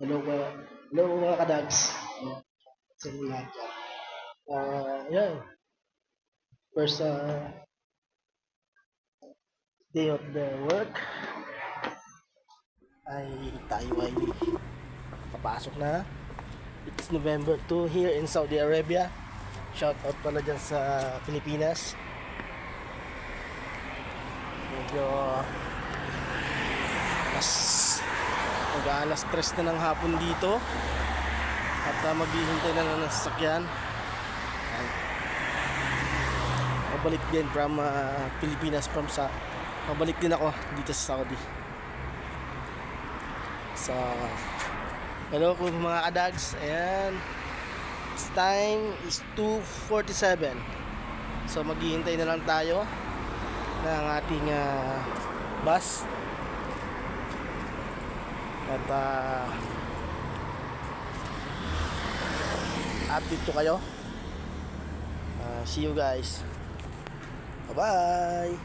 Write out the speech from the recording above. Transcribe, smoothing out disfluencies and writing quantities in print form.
Hello po. Hello mga kadags. Sa inyo lahat dyan. Yan. First day of the work ay tayo ay papasok na. It's November 2 here in Saudi Arabia. Shout out pala dyan sa Pilipinas. Medyo mas mag-alas 3 na ng hapon dito. At maghihintay na ng sasakyan. Pabalik din from Pilipinas, pabalik din ako dito sa Saudi. So hello po mga kadags. Ayan, time is 2:47. So maghihintay na lang tayo ng ating bus. At update ko kayo. See you guys. Bye-bye.